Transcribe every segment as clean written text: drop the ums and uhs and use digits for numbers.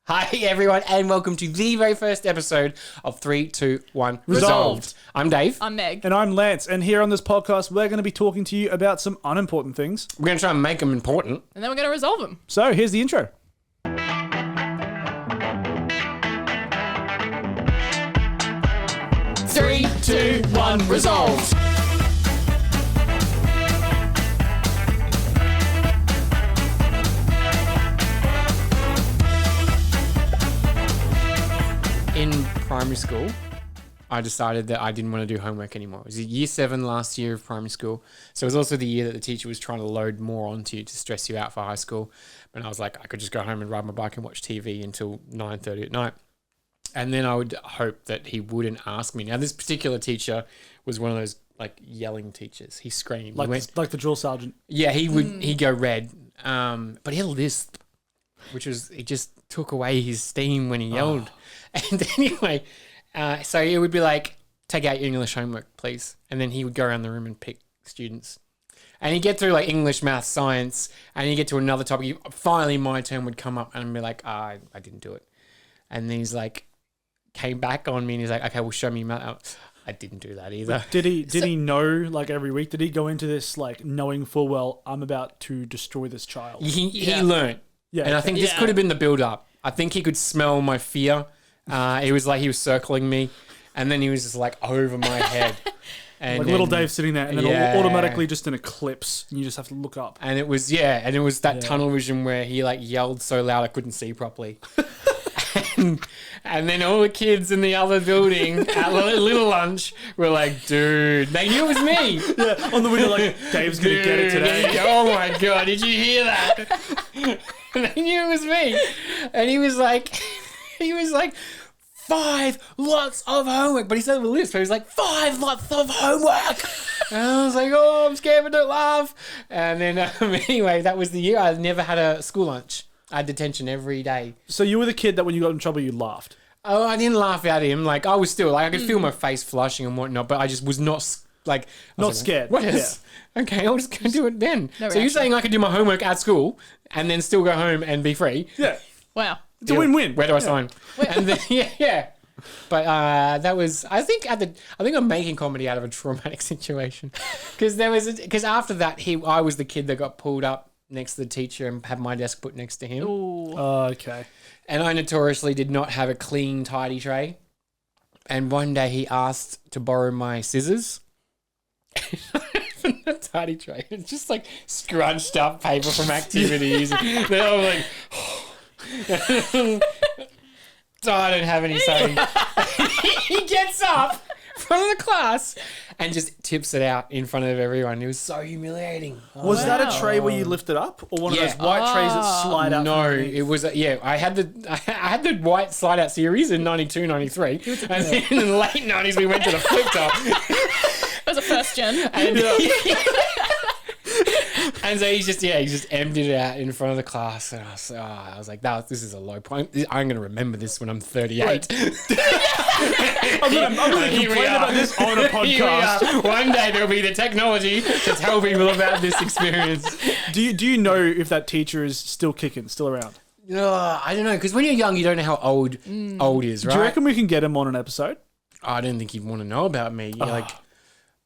Hi everyone, and welcome to the very first episode of 3, 2, 1 Resolved. I'm Dave. I'm Meg. And I'm Lance. And here on this podcast, we're going to be talking to you about some unimportant things. We're going to try and make them important. And then we're going to resolve them. So here's the intro. Three, two, one, resolved. In primary school, I decided that I didn't want to do homework anymore. It was year 7 last year of primary school. So it was also the year that the teacher was trying to load more onto you to stress you out for high school. And I was like, I could just go home and ride my bike and watch TV until 9:30 at night. And then I would hope that he wouldn't ask me. Now, this particular teacher was one of those like yelling teachers. He screamed. Like the drill sergeant. Yeah, he'd go red. But he had a lisp, which was, it just took away his steam when he yelled. And anyway, so it would be like, take out your English homework, please. And then he would go around the room and pick students. And he'd get through like English, math, science, and he'd get to another topic. Finally, my turn would come up and I'd be like, I didn't do it. And then he's like, came back on me and he's like, okay, well, show me math. I didn't do that either. Did he know, like, every week? Did he go into this, like, knowing full well, I'm about to destroy this child? He learned. Yeah, and I think this could have been the build-up. I think he could smell my fear. It was like he was circling me, and then he was just like over my head. And like little Dave sitting there, and then automatically just an eclipse, and you just have to look up. And it was that tunnel vision where he like yelled so loud I couldn't see properly. And then all the kids in the other building at little lunch were like, dude, they knew it was me. Yeah, on the window, like, Dave's going to get it today. Oh my God, did you hear that? They knew it was me. And he was like, 5 lots of homework. But he said it with a list, so he was like, 5 lots of homework. And I was like, oh, I'm scared, but don't laugh. And then anyway, that was the year I never had a school lunch. I had detention every day. So you were the kid that when you got in trouble, you laughed? Oh, I didn't laugh at him. Like, I was still, like, I could feel my face flushing and whatnot, but I just was not, like... Not scared. What is... Yeah. Okay, I'll just go do it then. No so you're saying I could do my homework at school and then still go home and be free? Yeah. Wow. It's a win-win. Where do I sign? And then, yeah. But that was, I think I'm making comedy out of a traumatic situation. Because after that, I was the kid that got pulled up next to the teacher and had my desk put next to him. Ooh. Okay. And I notoriously did not have a clean, tidy tray. And one day he asked to borrow my scissors. The tidy tray. It's just like scrunched up paper from activities. They're all like, so I don't have any sewing. He gets up in front of the class and just tips it out in front of everyone. It was so humiliating. Was that a tray where you lift it up, or one of those white trays that slide out? No, it was I had the white slide out series in 92, 93, and then in the late 90s we went to the flip top. That was a first gen. And so he just emptied it out in front of the class, and I was like, this is a low point. I'm going to remember this when I'm 38. I'm going to complain about this on a podcast. One day there'll be the technology to tell people about this experience. Do you know if that teacher is still kicking, still around? I don't know, because when you're young, you don't know how old is, right? Do you reckon we can get him on an episode? I don't think he'd want to know about me. Like,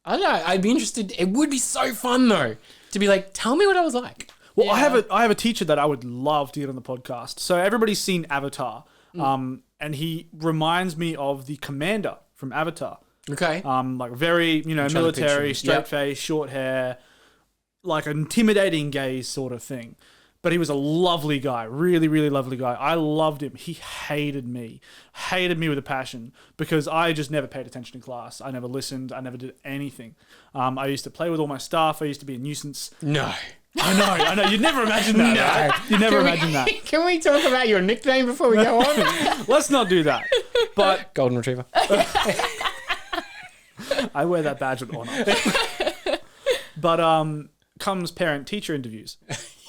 I don't know. I'd be interested. It would be so fun though to be like, tell me what I was like. Well, yeah. I have a teacher that I would love to get on the podcast. So everybody's seen Avatar, and he reminds me of the commander from Avatar. Okay. Like very, military, straight face, short hair, like an intimidating gaze sort of thing. But he was a lovely guy, really, really lovely guy. I loved him. He hated me with a passion because I just never paid attention in class. I never listened. I never did anything. I used to play with all my stuff. I used to be a nuisance. No. I know. You'd never imagine that. No. Right? You'd never imagine that. Can we talk about your nickname before we go on? Let's not do that. But Golden Retriever. I wear that badge with honor. But comes parent-teacher interviews.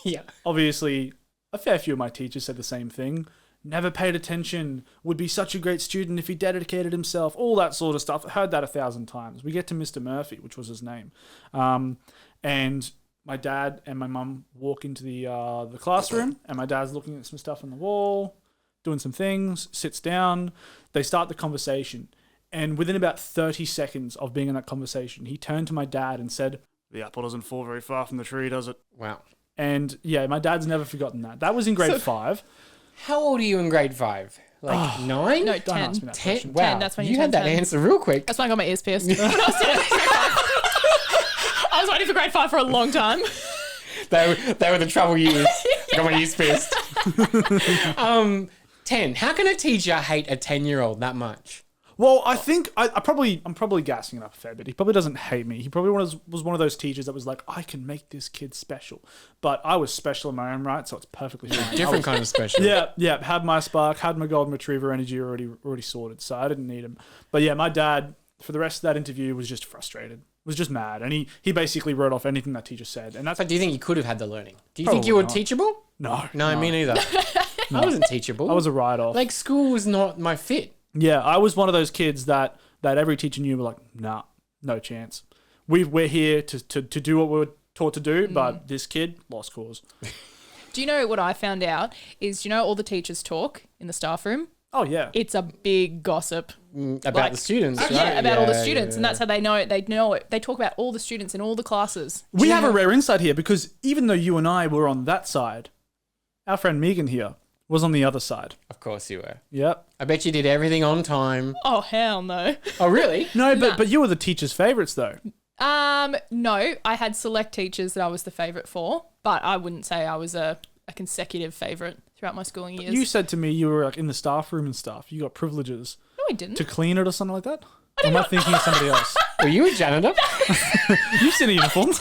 Yeah. Obviously, a fair few of my teachers said the same thing. Never paid attention, would be such a great student if he dedicated himself, all that sort of stuff. I heard that 1,000 times. We get to Mr. Murphy, which was his name. And my dad and my mum walk into the classroom, and my dad's looking at some stuff on the wall, doing some things, sits down, they start the conversation. And within about 30 seconds of being in that conversation, he turned to my dad and said, "The apple doesn't fall very far from the tree, does it?" Wow. And yeah, my dad's never forgotten that. That was in grade 5. How old are you in grade 5? Like 9? No, Don't 10. ask me that 10. question. Wow. 10, that's when you you had turn that 10. answer real quick. That's when I got my ears pierced. When I was 10. I was waiting for grade 5 for a long time. They were the trouble years. I got my ears pierced. 10. How can a teacher hate a 10-year-old that much? Well, I think I'm probably gassing it up a fair bit. He probably doesn't hate me. He probably was one of those teachers that was like, I can make this kid special. But I was special in my own right, so it's perfectly fine. Different kind of special. Yeah. Had my spark, had my golden retriever energy already sorted, so I didn't need him. But yeah, my dad, for the rest of that interview, was just frustrated. Was just mad. And he basically wrote off anything that teacher said. And that's But do you think you could have had the learning? Do you Probably think you were not. teachable? no. No, me neither. I wasn't teachable. I was a write-off. Like, school was not my fit. Yeah, I was one of those kids that every teacher knew were like, nah, no chance. We're here to do what we were taught to do, but this kid, lost cause. Do you know what I found out is, all the teachers talk in the staff room? Oh, yeah. It's a big gossip. About the students, right? Yeah, about all the Yeah, students. And yeah. that's how they know it. They know it. They talk about all the students in all the classes. We have a rare insight here because even though you and I were on that side, our friend Megan here was on the other side. Of course you were. Yep. I bet you did everything on time. Oh, hell no. Oh, really? No, but you were the teacher's favourites though. No, I had select teachers that I was the favourite for, but I wouldn't say I was a consecutive favourite throughout my schooling years. You said to me you were like in the staff room and stuff. You got privileges No, I didn't. to clean it or something like that. Or am I thinking of somebody else? Were you a janitor? You've seen a uniform. Who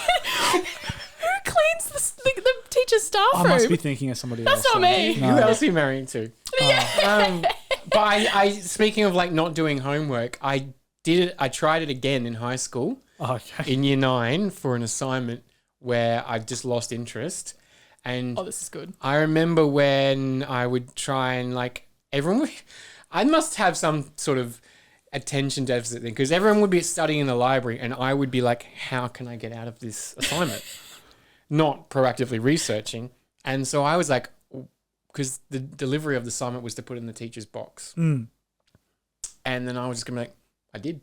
cleans the teacher's staff I room? must be thinking of somebody else. That's not me. Who else are you marrying to? But I speaking of like not doing homework, I tried it again in high school Okay. in year 9 for an assignment where I just lost interest. And Oh, this is good. I remember when I would try and I must have some sort of attention deficit thing because everyone would be studying in the library and I would be like, how can I get out of this assignment? Not proactively researching. And so I was like, because the delivery of the assignment was to put in the teacher's box. Mm. And then I was just going to be like, I did.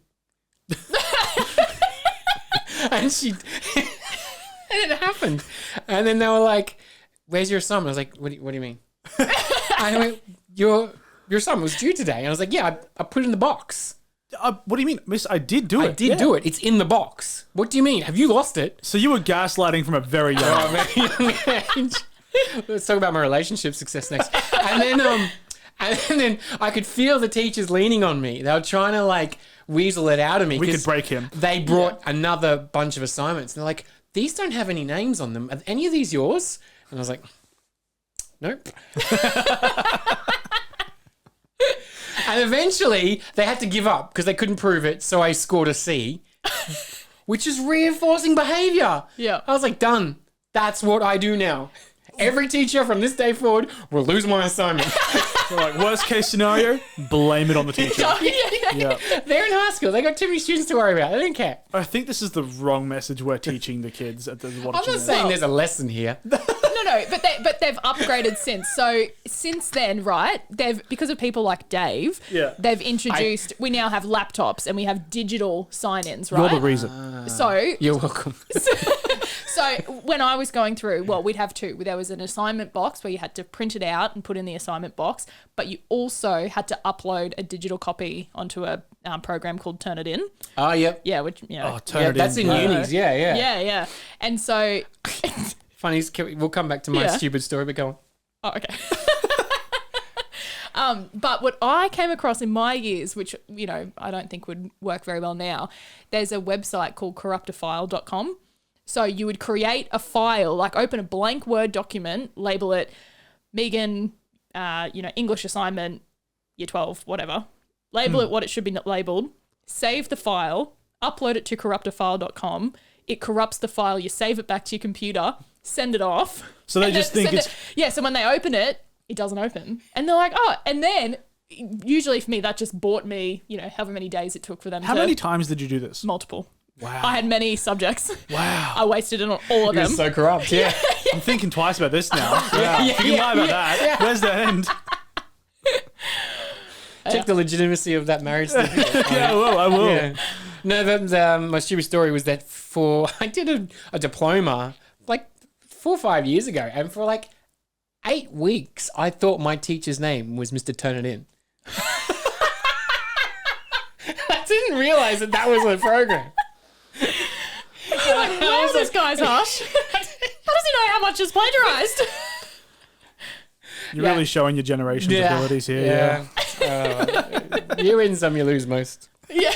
And and it happened. And then they were like, where's your assignment? I was like, what do you mean? And I went, your assignment was due today. And I was like, yeah, I put it in the box. What do you mean, Miss? I did do it. I did do it. It's in the box. What do you mean? Have you lost it? So you were gaslighting from a very young age. Let's talk about my relationship success next. And then I could feel the teachers leaning on me. They were trying to like weasel it out of me. We could break him. They brought another bunch of assignments. And they're like, these don't have any names on them. Are any of these yours? And I was like, nope. And eventually they had to give up because they couldn't prove it. So I scored a C, which is reinforcing behavior. Yeah. I was like, done. That's what I do now. Every teacher from this day forward will lose my assignment. So like worst case scenario, blame it on the teacher. Yeah. They're in high school. They got too many students to worry about. They don't care. I think this is the wrong message we're teaching the kids at the I'm not saying there's a lesson here. No, but they've upgraded since. So since then, right? Because of people like Dave. Yeah. They've introduced. We now have laptops and we have digital sign-ins, right? You're the reason. So You're welcome. So when I was going through, well, we'd have two. There was an assignment box where you had to print it out and put in the assignment box, but you also had to upload a digital copy onto a program called Turn It In. Oh, yep. Yeah, which Turn Yeah, it that's in unis. Yeah. yeah. And so, Funny, we'll come back to my Yeah. stupid story, but go on. oh, okay. But what I came across in my years, which, I don't think would work very well now, there's a website called corruptafile.com. So you would create a file, like open a blank Word document, label it Megan, English assignment, year 12, whatever. Label it what it should be labeled, save the file, upload it to corruptafile.com. It corrupts the file, you save it back to your computer, send it off. So they just think it's... Yeah, so when they open it, it doesn't open. And they're like, oh, and then usually for me, that just bought me, however many days it took for them How many times did you do this? multiple. Wow. I had many subjects. Wow. I wasted it on all of You're them. so corrupt. Yeah. I'm thinking twice about this now. Wow. If you can lie about that, where's the end? check the legitimacy of that marriage certificate. Yeah, I will. Yeah. No, my stupid story was that I did a diploma like 4 or 5 years ago, and for like 8 weeks, I thought my teacher's name was Mr. Turn It In. I didn't realize that was a program. Wow, this guy's harsh. How does he know how much is plagiarized? You're really showing your generation's abilities here. Yeah. You win some, you lose most. Yeah.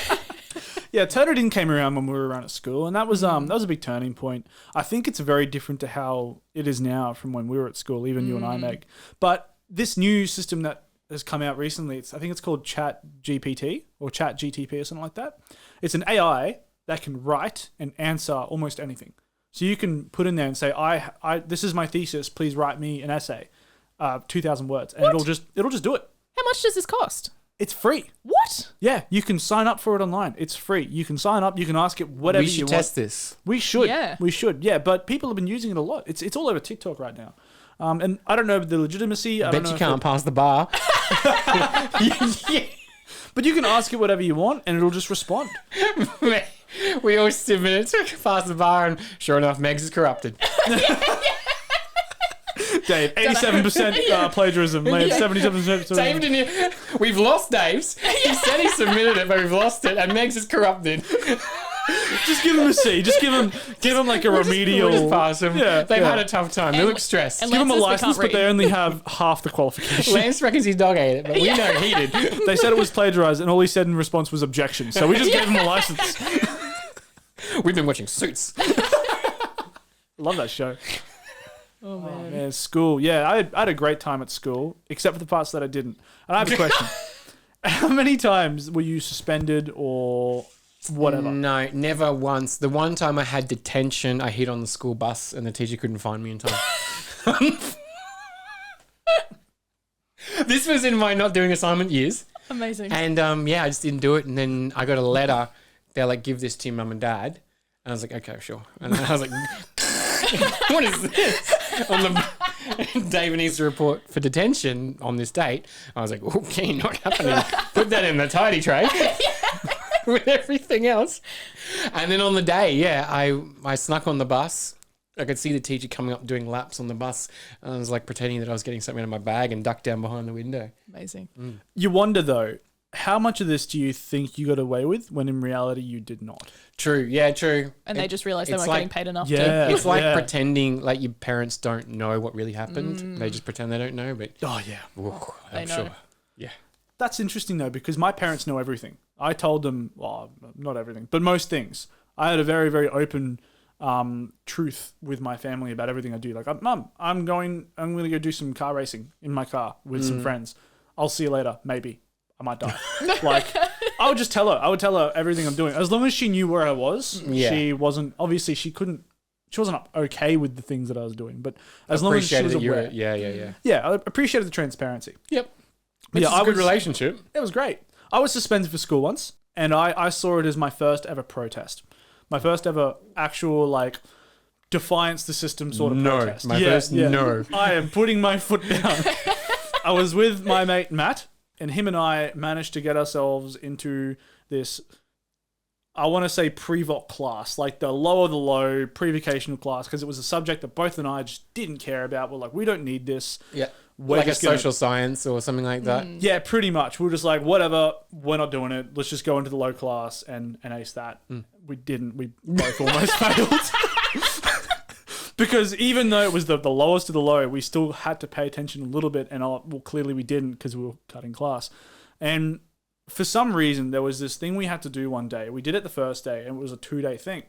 Yeah, Turn It In came around when we were around at school, and that was a big turning point. I think it's very different to how it is now from when we were at school, even you and I, Meg. But this new system that has come out recently, I think it's called Chat GPT or Chat GTP or something like that. It's an AI that can write and answer almost anything. So you can put in there and say, I this is my thesis, please write me an essay, 2,000 words, and it'll just do it. How much does this cost? It's free. What? Yeah, you can sign up for it online. It's free. You can sign up. You can ask it whatever you want. We should test this. We should. Yeah. We should. Yeah, but people have been using it a lot. It's all over TikTok right now. And I don't know the legitimacy. I bet you can't pass the bar. Yeah. But you can ask it whatever you want, and it'll just respond. We all submit it to pass the bar, and sure enough, Megs is corrupted. Dave, 87% plagiarism. 77%. Dave didn't. We've lost Dave's. He said he submitted it, but we've lost it, and Megs is corrupted. Just give him a C. Just give him like a remedial. We'll just pass him. Yeah, They've had a tough time. They look stressed. and Give them a Lance license, says we but they only have half the qualification. Lance reckons his dog ate it, but we know he did. They said it was plagiarized, and all he said in response was objection. So we just gave him a license. We've been watching Suits. Love that show. Oh, man. Oh, man, school. Yeah, I had a great time at school, except for the parts that I didn't. And I have a question. How many times were you suspended or whatever? No, never once. The one time I had detention, I hid on the school bus and the teacher couldn't find me in time. This was in my not doing assignment years. Amazing. And I just didn't do it. And then I got a letter. They're like, give this to your mum and dad. And I was like, okay, sure. And I was like, what is this? David needs to report for detention on this date. I was like, okay, not happening. Put that in the tidy tray with everything else. And then on the day, I snuck on the bus. I could see the teacher coming up doing laps on the bus. And I was like pretending that I was getting something out of my bag and ducked down behind the window. Amazing. You wonder, though, how much of this do you think you got away with when in reality you did not? True. Yeah, true. And they just realised they weren't getting paid enough Yeah. to. It's like pretending like your parents don't know what really happened. They just pretend they don't know, but Oh, yeah. I'm know. sure. Yeah. That's interesting, though, because my parents know everything. I told them, well, not everything, but most things. I had a very, very open truth with my family about everything I do. Like, Mum, I'm going to go do some car racing in my car with some friends. I'll see you later. Maybe. I might die. Like, I would just tell her. I would tell her everything I'm doing. As long as she knew where I was, she wasn't, obviously she wasn't okay with the things that I was doing, but as long as she was aware. Yeah. Yeah, I appreciated the transparency. Yep. Yeah, It's a good relationship. It was great. I was suspended for school once, and I saw it as my first ever protest. My first ever actual, like, defiance the system sort of protest. No. I am putting my foot down. I was with my mate Matt, and him and I managed to get ourselves into this, I want to say pre-voc class, like the low pre-vocational class, because it was a subject that both and I just didn't care about. We're like, we don't need this. Yeah. We're like a just gonna- social science or something like that. Yeah, pretty much. We were just like, whatever, we're not doing it. Let's just go into the low class and ace that. We didn't. We both almost failed. Because even though it was the lowest of the low, we still had to pay attention a little bit. And clearly we didn't because we were cutting class. And for some reason, there was this thing we had to do one day. We did it the first day, and it was a 2-day thing.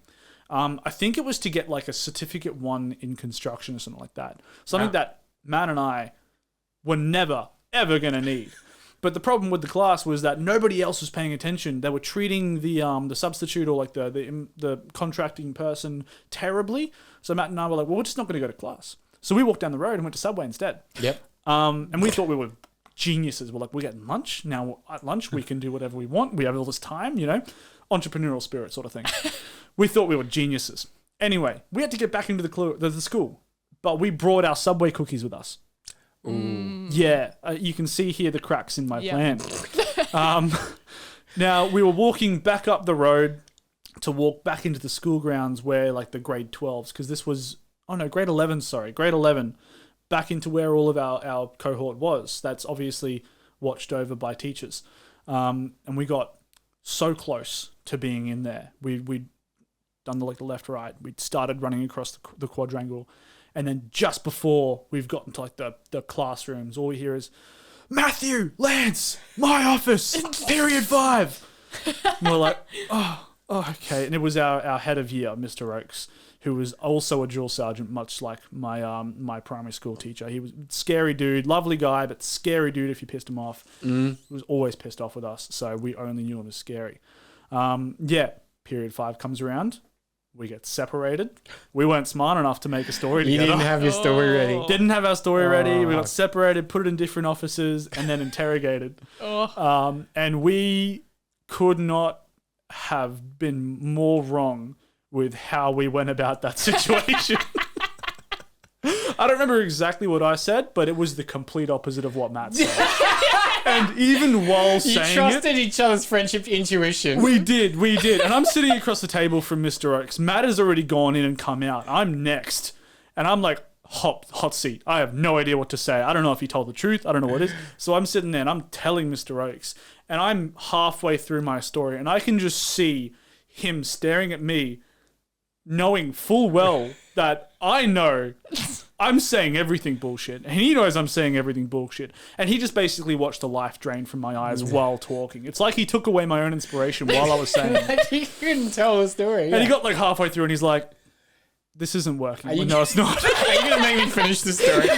I think it was to get like a certificate 1 in construction or something like that. Something that Matt and I were never, ever going to need. But the problem with the class was that nobody else was paying attention. They were treating the substitute or like the contracting person terribly. So Matt and I were like, well, we're just not going to go to class. So we walked down the road and went to Subway instead. Yep. And we thought we were geniuses. We're like, we're getting lunch. Now at lunch, we can do whatever we want. We have all this time, entrepreneurial spirit sort of thing. We thought we were geniuses. Anyway, we had to get back into the school, but we brought our Subway cookies with us. Ooh. Yeah, you can see here the cracks in my plan. Now, we were walking back up the road to walk back into the school grounds where, like, the grade 12s, because this was, grade 11, grade 11, back into where all of our cohort was. That's obviously watched over by teachers. And we got so close to being in there. We'd done the left, right. We'd started running across the quadrangle. And then just before we've gotten to, like, the classrooms, all we hear is, Matthew, Lance, my office, period 5. And we're like, oh, okay. And it was our head of year, Mr. Oakes, who was also a drill sergeant, much like my primary school teacher. He was a scary dude, lovely guy, but scary dude if you pissed him off. He was always pissed off with us, so we only knew him as scary. Period 5 comes around. We get separated. We weren't smart enough to make a story together. You didn't have your story ready. Didn't have our story ready. We got separated, put it in different offices, and then interrogated. And we could not have been more wrong with how we went about that situation. I don't remember exactly what I said, but it was the complete opposite of what Matt said. And even while saying you trusted each other's friendship intuition. We did. And I'm sitting across the table from Mr. Oakes. Matt has already gone in and come out. I'm next. And I'm like, hot seat. I have no idea what to say. I don't know if he told the truth. I don't know what it is. So I'm sitting there and I'm telling Mr. Oakes. And I'm halfway through my story. And I can just see him staring at me, knowing full well that I know I'm saying everything bullshit. And he knows I'm saying everything bullshit. And he just basically watched the life drain from my eyes while talking. It's like he took away my own inspiration while I was saying it. He couldn't tell the story. And he got like halfway through and he's like, this isn't working. Well, no, it's not. Are you going to make me finish the story?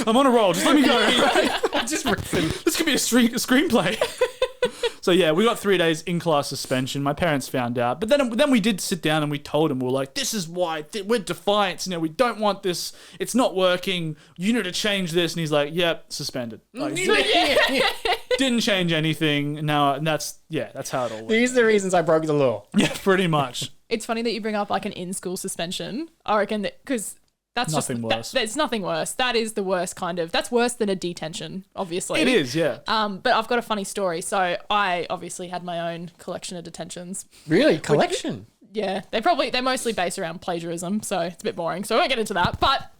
I'm on a roll. Just let me go. Just riffing. This could be a screenplay. So yeah, we got 3 days in class suspension. My parents found out, but then we did sit down and we told him, we were like, "This is why we're defiant. We don't want this. It's not working. You need to change this." And he's like, "Yep, suspended." Like, didn't change anything. Now that's how it all works. These are the reasons I broke the law. Yeah, pretty much. It's funny that you bring up like an in-school suspension. I reckon that because that's nothing worse. It's nothing worse. That is the worst kind of. That's worse than a detetion, obviously. It is, yeah. But I've got a funny story. So I obviously had my own collection of detentions. Really, collection? Yeah, they're mostly based around plagiarism, so it's a bit boring. So I won't get into that. But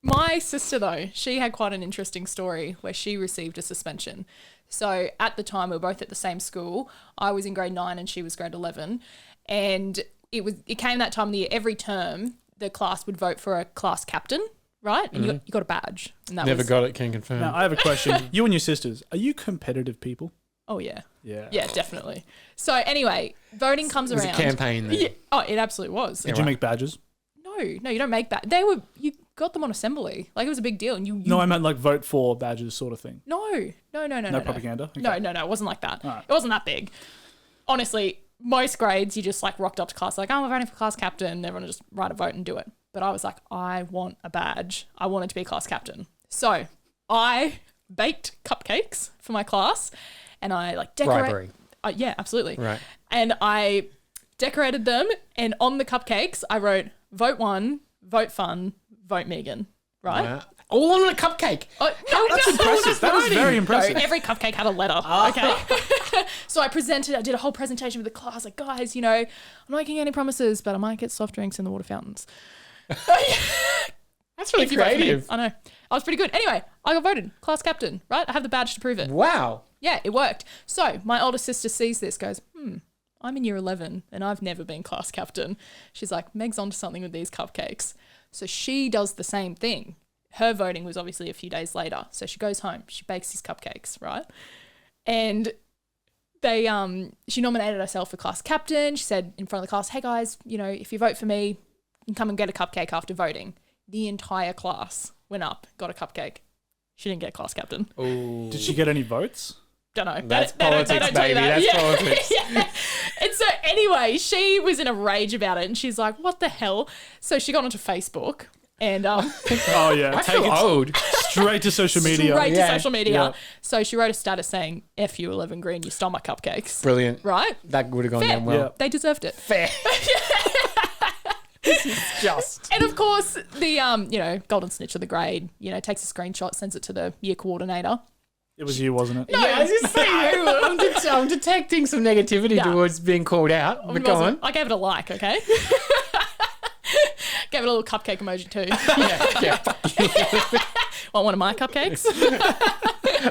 my sister though, she had quite an interesting story where she received a suspension. So at the time, we were both at the same school. I was in grade 9 and she was grade 11, and it came that time of the year. Every term, the class would vote for a class captain, right? And you got a badge. And that Never got it, can confirm. Now, I have a question. You and your sisters, are you competitive people? Oh, yeah. Yeah. Yeah, definitely. So anyway, voting comes around. It was a campaign then. Yeah. Oh, it absolutely was. Did you make badges? No, you don't make badges. You got them on assembly. Like, it was a big deal. And you No, I meant like vote for badges sort of thing. No. No propaganda? Okay. No, it wasn't like that. Right. It wasn't that big. Honestly, most grades, you just like rocked up to class like, I'm voting for class captain. Everyone just write a vote and do it. But I was like, I want a badge. I wanted to be class captain. So I baked cupcakes for my class and I like decorated. Bribery. Yeah, absolutely. Right. And I decorated them, and on the cupcakes, I wrote, vote 1, vote fun, vote Megan. Right? Wow. All on a cupcake. Oh, That's impressive. That was very impressive. No, every cupcake had a letter. Okay. So I did a whole presentation with the class, like, guys, I'm not making any promises, but I might get soft drinks in the water fountains. That's really creative. I know. I was pretty good. Anyway, I got voted class captain, right? I have the badge to prove it. Wow. Yeah, it worked. So my older sister sees this, goes, I'm in year 11 and I've never been class captain. She's like, Meg's onto something with these cupcakes. So she does the same thing. Her voting was obviously a few days later. So she goes home, she bakes these cupcakes, right? And she nominated herself for class captain. She said in front of the class, hey guys, if you vote for me, you can come and get a cupcake after voting. The entire class went up, got a cupcake. She didn't get class captain. Ooh. Did she get any votes? Don't know. That's they don't politics, tell you baby. that. That's politics. Yeah. And so anyway, she was in a rage about it and she's like, what the hell? So she got onto Facebook and Oh yeah, I feel old. straight to social media. Straight to social media. Yeah. So she wrote a status saying, F you 11 Green, you stole my cupcakes. Brilliant. Right? That would have gone Fair. down well. Yeah. They deserved it. Fair. This is just. And of course, the golden snitch of the grade, takes a screenshot, sends it to the year coordinator. It was you, wasn't it? Yeah, I was just saying, I'm detecting some negativity Yeah. towards being called out. But go on. I gave it a like, okay? Gave it a little cupcake emoji too. Yeah. Want one of my cupcakes?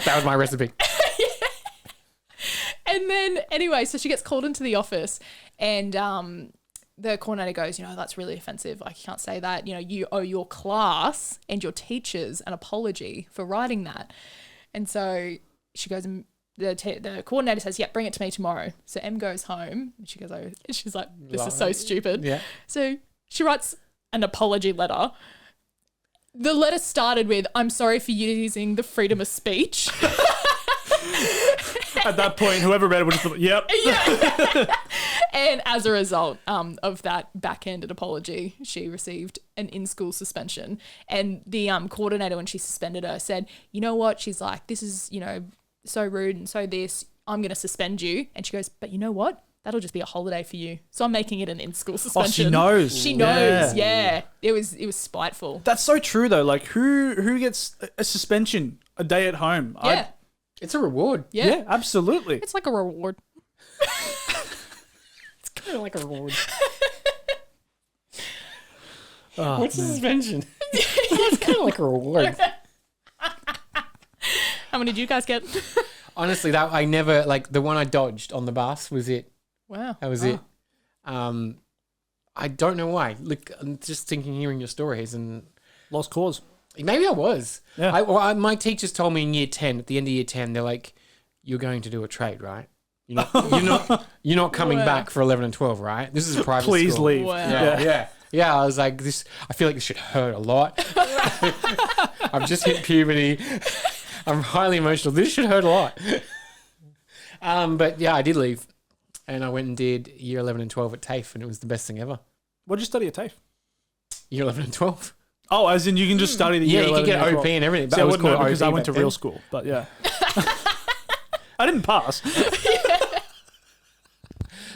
That was my recipe. And then, anyway, so she gets called into the office and the coordinator goes, that's really offensive. Like, you can't say that. You owe your class and your teachers an apology for writing that. And so she goes and the coordinator says, bring it to me tomorrow. So Em goes home and she goes, she's like, this is so stupid. Yeah. So she writes an apology letter. The letter started with, I'm sorry for using the freedom of speech. At that point, whoever read it would have thought, yep. Yeah. And as a result of that backhanded apology, she received an in-school suspension. And the coordinator, when she suspended her, said, you know what? She's like, this is, so rude and so this. I'm going to suspend you. And she goes, but you know what? That'll just be a holiday for you. So I'm making it an in-school suspension. Oh, she knows. She knows, yeah. It was spiteful. That's so true, though. Like, who gets a suspension a day at home? Yeah. It's a reward. Yeah, absolutely. It's like a reward. It's kind of like a reward. What's the suspension? It's kind of like a reward. How many did you guys get? Honestly, that I never, like, the one I dodged on the bus was it. Wow. That was it. I don't know why. Look, I'm just thinking, hearing your stories, and Lost cause. maybe I was. Yeah. My teachers told me in year 10, at the end of year 10, they're like, you're going to do a trade, right? You're not coming Wow. back for 11 and 12, right? This is a private Please school. leave. Wow. Yeah, I was like, I feel like this should hurt a lot. I've just hit puberty. I'm highly emotional. This should hurt a lot. But yeah, I did leave. And I went and did year 11 and 12 at TAFE, and it was the best thing ever. What did you study at TAFE? Year 11 and 12. Oh, as in you can just study the year Yeah, you 11 could get year OP 12. and everything. See, That I was wouldn't know called because OP I went to back then. real school, but yeah. I didn't pass.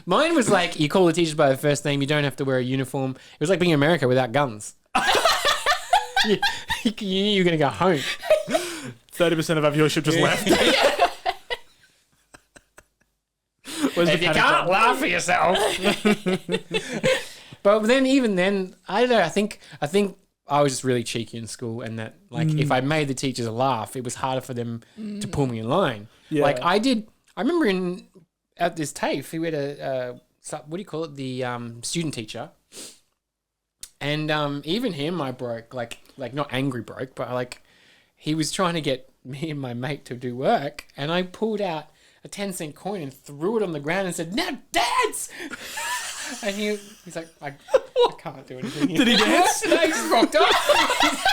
Mine was like, you call the teachers by their first name, you don't have to wear a uniform. It was like being in America without guns. you knew you were going to go home. 30% of our viewership just left. Where's If the you panic can't button? laugh at yourself. But then even then, I don't know, I think I was just really cheeky in school, and that, like, if I made the teachers laugh, it was harder for them to pull me in line. Yeah. Like I remember at this TAFE, we had a what do you call it? The student teacher. And even him I broke, like not angry broke, but like he was trying to get me and my mate to do work, and I pulled out a 10-cent coin and threw it on the ground and said, "Now dance!" And he's like, I can't do anything here. Did he dance? No, he just rocked off.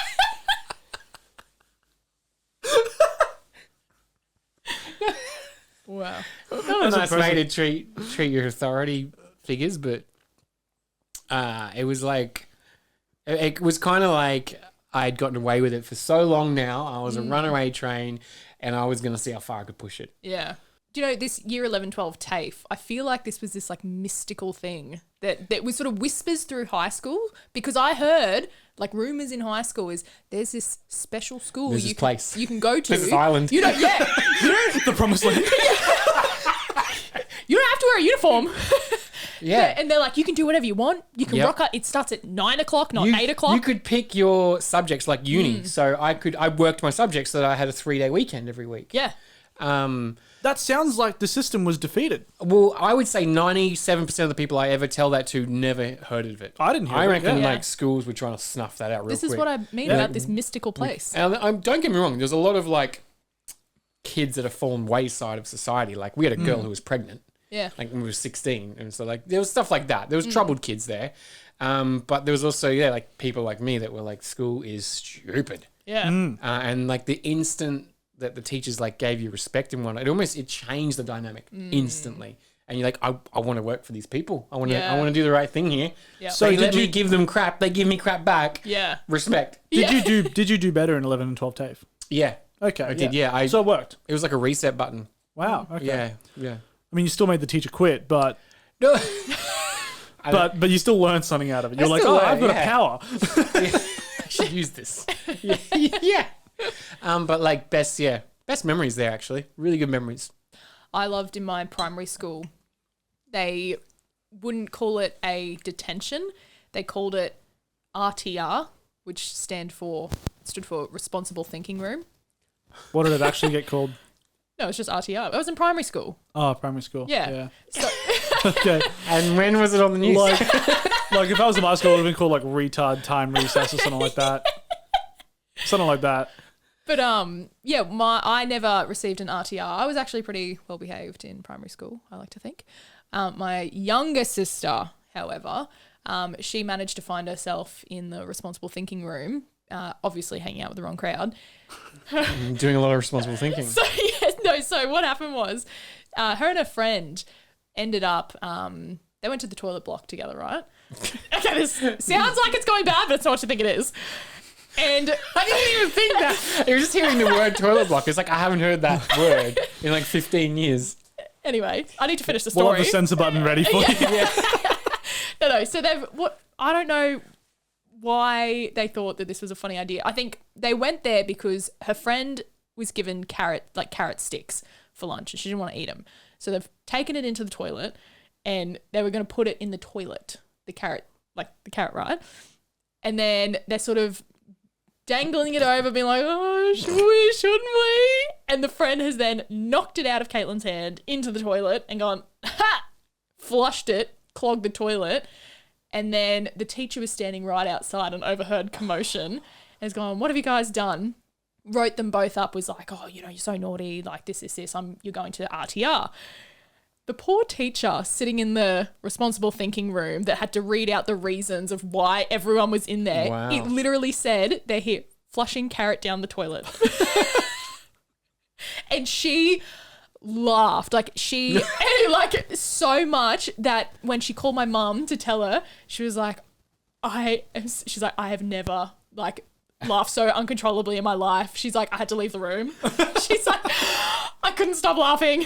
Wow. Not a nice impressive. way to treat your authority figures, but it was like, it was kind of like I'd gotten away with it for so long now. I was a runaway train, and I was going to see how far I could push it. Yeah. Do you know, this year 11, 12 TAFE, I feel like this was this like mystical thing that was sort of whispers through high school, because I heard like rumors in high school is there's this special school There's this place. you can go to. There's this island. You know, yeah. The promised land. You don't have to wear a uniform. Yeah. And they're like, you can do whatever you want. You can Yep. rock out. It starts at 9 o'clock, not 8 o'clock. You could pick your subjects like uni. So I worked my subjects so that I had a 3-day weekend every week. Yeah. That sounds like the system was defeated. Well, I would say 97% of the people I ever tell that to never heard of it. I didn't hear I of it, reckon yeah. like schools were trying to snuff that out real This quick. is what I mean about this mystical place. And don't get me wrong, there's a lot of like kids that have fallen wayside of society. Like we had a girl who was pregnant, Yeah. like when we were 16, and so like there was stuff like that. There was troubled kids there, but there was also like people like me that were like, school is stupid, Yeah. and like the instant that the teachers like gave you respect and whatnot, it changed the dynamic instantly. And you're like, I want to work for these people. I want to do the right thing here. Yeah. So So they let did me you- give them crap. They give me crap back. Yeah. Respect. Did you do better in 11 and 12 TAFE? Yeah. Okay. I did, yeah. So it worked. It was like a reset button. Wow. Okay. Yeah. I mean, you still made the teacher quit, but No. but you still learned something out of it. You're like, still I've learned, got a power. I should use this. Yeah. But like best Best memories there, actually. Really good memories. I loved in my primary school, they wouldn't call it a detention. They called it RTR, which stood for Responsible Thinking Room. What did it actually get called? No, it's just RTR. I was in primary school. Oh, primary school. Yeah. So, Okay. And when was it on the news? Like if I was in my school, it would have been called like retard time recess or something like that. Something like that. but I never received an RTR. I was actually pretty well behaved in primary school, I like to think. My younger sister, however, she managed to find herself in the responsible thinking room, obviously hanging out with the wrong crowd. Doing a lot of responsible thinking. So what happened was her and her friend ended up, they went to the toilet block together, right? Okay, this sounds like it's going bad, but it's not what you think it is. And I didn't even think that. I was just hearing the word toilet block. It's like, I haven't heard that word in like 15 years. Anyway, I need to finish the story. We'll have the censor button ready for you. Yeah. No. So I don't know why they thought that this was a funny idea. I think they went there because her friend was given carrot sticks for lunch and she didn't want to eat them. So they've taken it into the toilet and they were going to put it in the toilet, the carrot, right? And then they're sort of dangling it over, being like, oh, shouldn't we? And the friend has then knocked it out of Caitlin's hand into the toilet and gone, ha! Flushed it, clogged the toilet. And then the teacher was standing right outside and overheard commotion and has gone, what have you guys done? Wrote them both up, was like, oh, you're so naughty, like this, you're going to RTR. The poor teacher sitting in the responsible thinking room that had to read out the reasons of why everyone was in there. Wow. It literally said, they're here flushing carrot down the toilet. And she laughed like so much that when she called my mum to tell her, she was like, I have never laughed so uncontrollably in my life. She's like, I had to leave the room. She's like, I couldn't stop laughing.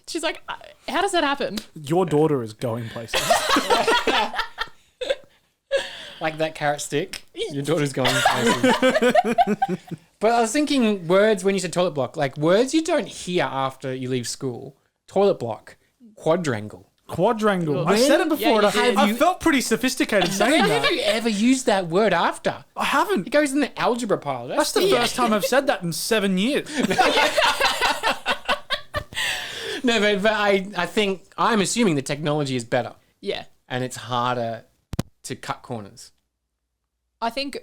She's like, how does that happen? Your daughter is going places. Like that carrot stick. Your daughter's going places. But I was thinking words when you said toilet block, like words you don't hear after you leave school. Toilet block, quadrangle. Quadrangle. I said it before. Yeah, And I felt pretty sophisticated saying that. Have you ever used that word after? I haven't. It goes in the algebra pile. That's the first time I've said that in 7 years. No, but I think, I'm assuming the technology is better. Yeah. And it's harder to cut corners. I think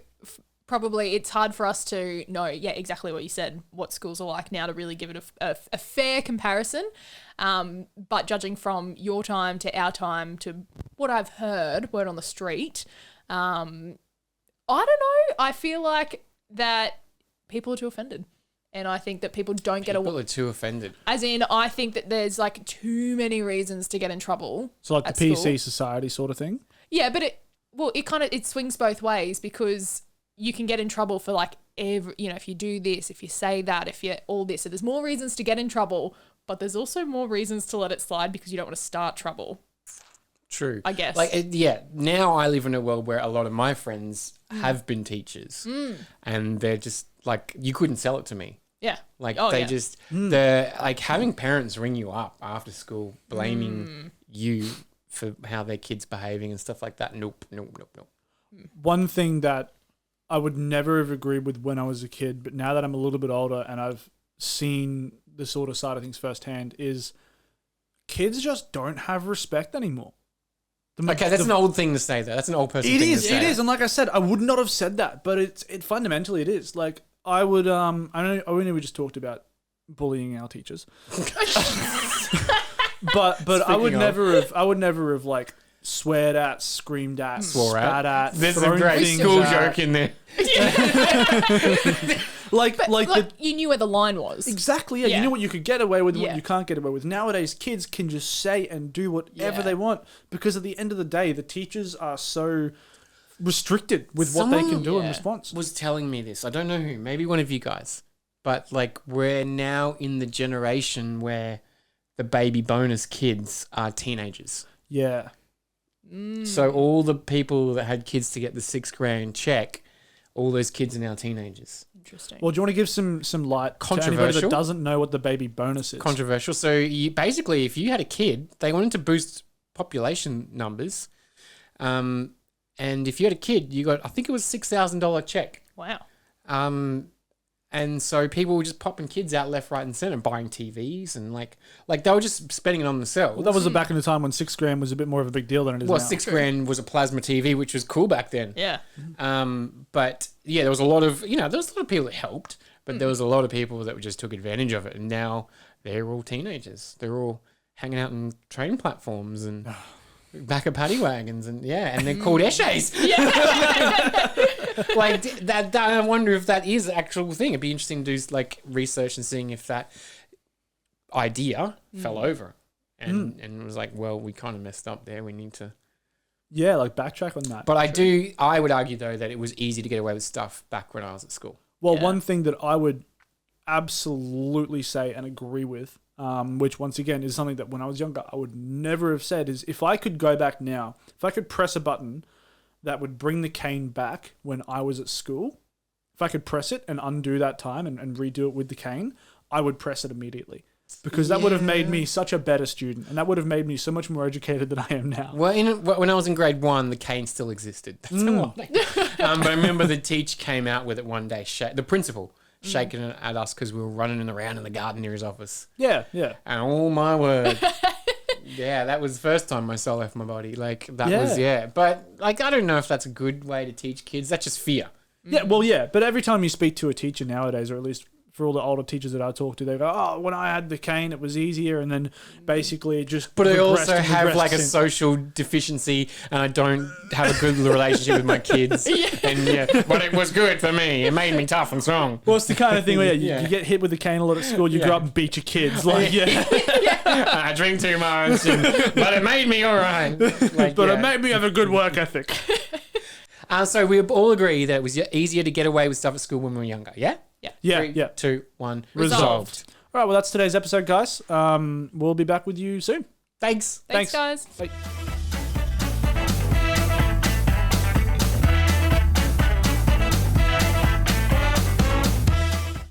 probably it's hard for us to know, exactly what you said, what schools are like now to really give it a fair comparison. But judging from your time to our time to what I've heard, word on the street, I don't know. I feel like that people are too offended. And I think that people don't get away. People are too offended. As in, I think that there's like too many reasons to get in trouble. So like the at school. PC society sort of thing? Yeah, but it swings both ways because you can get in trouble for like if you do this, if you say that, if you all this. So there's more reasons to get in trouble, but there's also more reasons to let it slide because you don't want to start trouble. True. I guess. Now I live in a world where a lot of my friends have been teachers and they're just like, you couldn't sell it to me. Yeah. They're like having parents ring you up after school, blaming you for how their kid's behaving and stuff like that. Nope. One thing that I would never have agreed with when I was a kid, but now that I'm a little bit older and I've seen the sort of side of things firsthand, is kids just don't have respect anymore. That's an old thing to say, though. That's an old person thing to say. It is. And like I said, I would not have said that, but it fundamentally it is. Like I would, I know we just talked about bullying our teachers, but I would never have like sweared at, screamed at, spat at. There's a great school joke in there. Like you knew where the line was. Exactly, yeah. You knew what you could get away with and Yeah. what you can't get away with. Nowadays, kids can just say and do whatever they want because at the end of the day, the teachers are so restricted with what they can do in response. Was telling me this. I don't know who. Maybe one of you guys. But like we're now in the generation where the baby bonus kids are teenagers. Yeah. So all the people that had kids to get the $6,000 check all those kids are now teenagers. Interesting. Well, do you want to give some light to anybody that Controversial. doesn't know what the baby bonus is? Controversial. So you, basically, if you had a kid, they wanted to boost population numbers. And if you had a kid, you got, I think it was $6,000 check. Wow. And so people were just popping kids out left, right, and center, buying TVs, and like they were just spending it on themselves. Well, that was back in the time when $6,000 was a bit more of a big deal than it is Well, now. $6,000 was a plasma TV, which was cool back then. Yeah. But yeah, there was a lot of there was a lot of people that helped, but there was a lot of people that just took advantage of it, and now they're all teenagers. They're all hanging out on train platforms and back of paddy wagons, and and they're called eshays. Like that. I wonder if that is an actual thing. It'd be interesting to do like research and seeing if that idea fell over and was like, well, we kind of messed up there. We need to. Yeah, like backtrack on that. But I would argue though that it was easy to get away with stuff back when I was at school. Well, one thing that I would absolutely say and agree with, which once again is something that when I was younger I would never have said, is if I could go back now, if I could press a button that would bring the cane back when I was at school, if I could press it and undo that time and redo it with the cane, I would press it immediately. Because that would have made me such a better student, and that would have made me so much more educated than I am now. Well, when I was in grade 1, the cane still existed. That's why. But I remember the teacher came out with it one day, the principal, shaking it at us because we were running around in the garden near his office. Yeah, yeah. And oh my word. Yeah, that was the first time my soul left my body. Like, that was. But, like, I don't know if that's a good way to teach kids. That's just fear. Yeah, well, yeah. But every time you speak to a teacher nowadays, or at least for all the older teachers that I talk to, they go, oh, when I had the cane, it was easier. And then basically it just But I regressed also and have regressed like a since. social deficiency, and I don't have a good relationship with my kids. And but it was good for me. It made me tough and strong. Well, it's the kind of thing where you get hit with a cane a lot at school, you grow up and beat your kids. Like, I drink too much, but it made me all right. Like, but it made me have a good work ethic. So we all agree that it was easier to get away with stuff at school when we were younger. Yeah? Yeah, 3, 2, 1. Resolved. All right, well, that's today's episode, guys. We'll be back with you soon. Thanks. Thanks, guys. Bye.